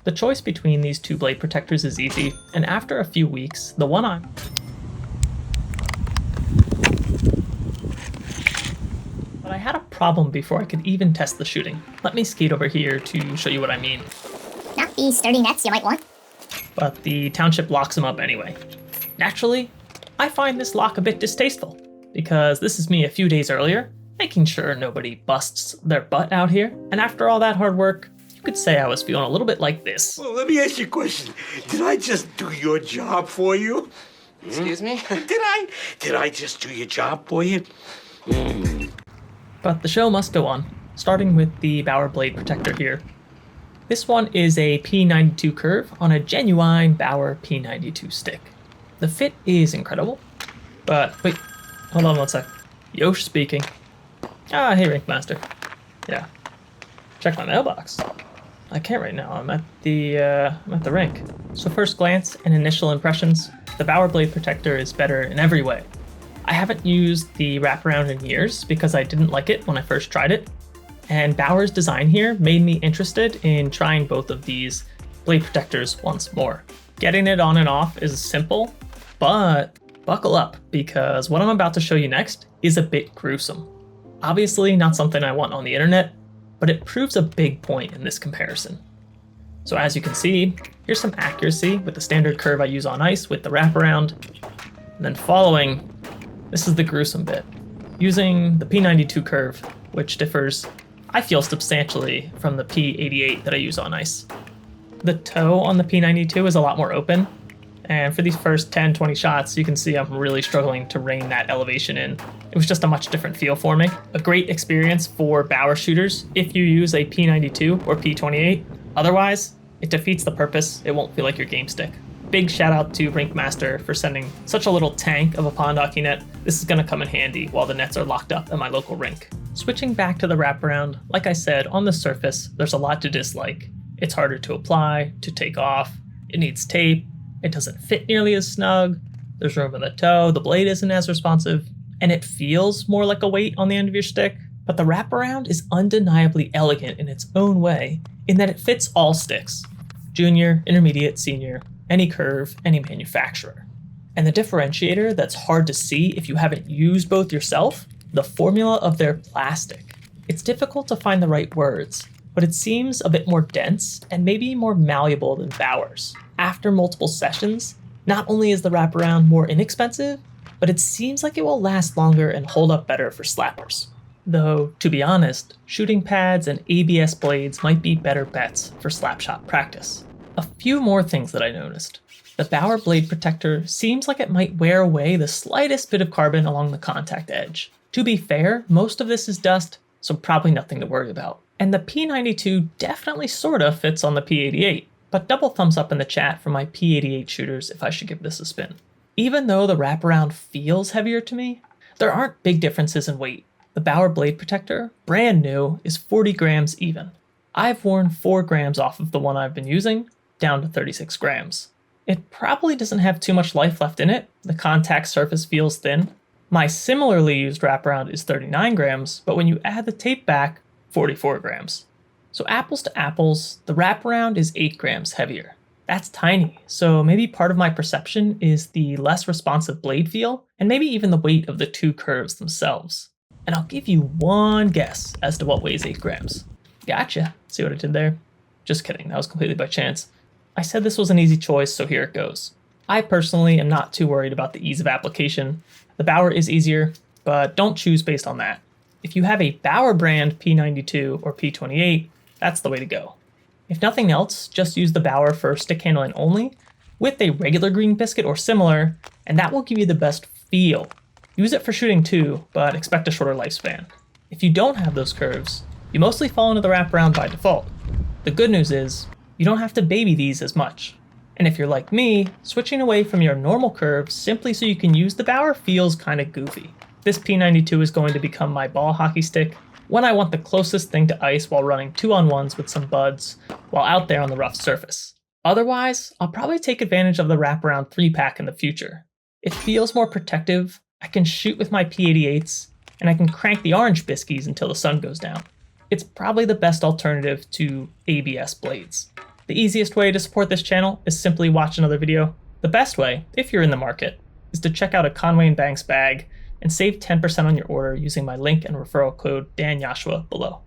The choice between these two blade protectors is easy, and after a few weeks, the one I'm... But I had a problem before I could even test the shooting. Let me skate over here to show you what I mean. Not these sturdy nets you might want. But the township locks them up anyway. Naturally, I find this lock a bit distasteful, because this is me a few days earlier, making sure nobody busts their butt out here, and after all that hard work, you could say I was feeling a little bit like this. Well, let me ask you a question. Did I just do your job for you? Excuse me? Did I just do your job for you? But the show must go on, starting with the Bauer Blade Protector here. This one is a P92 curve on a genuine Bauer P92 stick. The fit is incredible, but wait, hold on one sec. Yosh speaking. Hey RinkMaster. Yeah, check my mailbox. I can't right now, I'm at the rink. So first glance and initial impressions, the Bauer Blade Protector is better in every way. I haven't used the wraparound in years because I didn't like it when I first tried it, and Bauer's design here made me interested in trying both of these blade protectors once more. Getting it on and off is simple, but buckle up because what I'm about to show you next is a bit gruesome. Obviously not something I want on the internet, but it proves a big point in this comparison. So as you can see, here's some accuracy with the standard curve I use on ice with the wraparound, and then following, this is the gruesome bit. Using the P92 curve, which differs, I feel, substantially from the P88 that I use on ice. The toe on the P92 is a lot more open, and for these first 10-20 shots, you can see I'm really struggling to rein that elevation in. It was just a much different feel for me. A great experience for Bauer shooters if you use a P92 or P28. Otherwise, it defeats the purpose. It won't feel like your game stick. Big shout out to RinkMaster for sending such a little tank of a pond hockey net. This is gonna come in handy while the nets are locked up at my local rink. Switching back to the wraparound, like I said, on the surface, there's a lot to dislike. It's harder to apply, to take off, it needs tape, it doesn't fit nearly as snug, there's room in the toe, the blade isn't as responsive, and it feels more like a weight on the end of your stick. But the wraparound is undeniably elegant in its own way, in that it fits all sticks. Junior, intermediate, senior, any curve, any manufacturer. And the differentiator that's hard to see if you haven't used both yourself, the formula of their plastic. It's difficult to find the right words, but it seems a bit more dense and maybe more malleable than Bauer's. After multiple sessions, not only is the wraparound more inexpensive, but it seems like it will last longer and hold up better for slappers. Though, to be honest, shooting pads and ABS blades might be better bets for slapshot practice. A few more things that I noticed. The Bauer Blade Protector seems like it might wear away the slightest bit of carbon along the contact edge. To be fair, most of this is dust, so probably nothing to worry about. And the P92 definitely sorta fits on the P88, but double thumbs up in the chat for my P88 shooters if I should give this a spin. Even though the wraparound feels heavier to me, there aren't big differences in weight. The Bauer Blade Protector, brand new, is 40 grams even. I've worn 4 grams off of the one I've been using, down to 36 grams. It probably doesn't have too much life left in it, the contact surface feels thin. My similarly used wraparound is 39 grams, but when you add the tape back, 44 grams. So apples to apples, the wraparound is 8 grams heavier. That's tiny, so maybe part of my perception is the less responsive blade feel, and maybe even the weight of the two curves themselves. And I'll give you one guess as to what weighs 8 grams. Gotcha, see what I did there? Just kidding, that was completely by chance. I said this was an easy choice, so here it goes. I personally am not too worried about the ease of application. The Bauer is easier, but don't choose based on that. If you have a Bauer brand P92 or P28, that's the way to go. If nothing else, just use the Bauer for stick handling only, with a regular green biscuit or similar, and that will give you the best feel. Use it for shooting too, but expect a shorter lifespan. If you don't have those curves, you mostly fall into the wraparound by default. The good news is, you don't have to baby these as much. And if you're like me, switching away from your normal curves simply so you can use the Bauer feels kinda goofy. This P92 is going to become my ball hockey stick when I want the closest thing to ice while running 2-on-1s with some buds while out there on the rough surface. Otherwise, I'll probably take advantage of the wraparound 3-pack in the future. It feels more protective, I can shoot with my P88s, and I can crank the orange biskies until the sun goes down. It's probably the best alternative to ABS blades. The easiest way to support this channel is simply watch another video. The best way, if you're in the market, is to check out a Conway+Banks bag and save 10% on your order using my link and referral code DanYoshua below.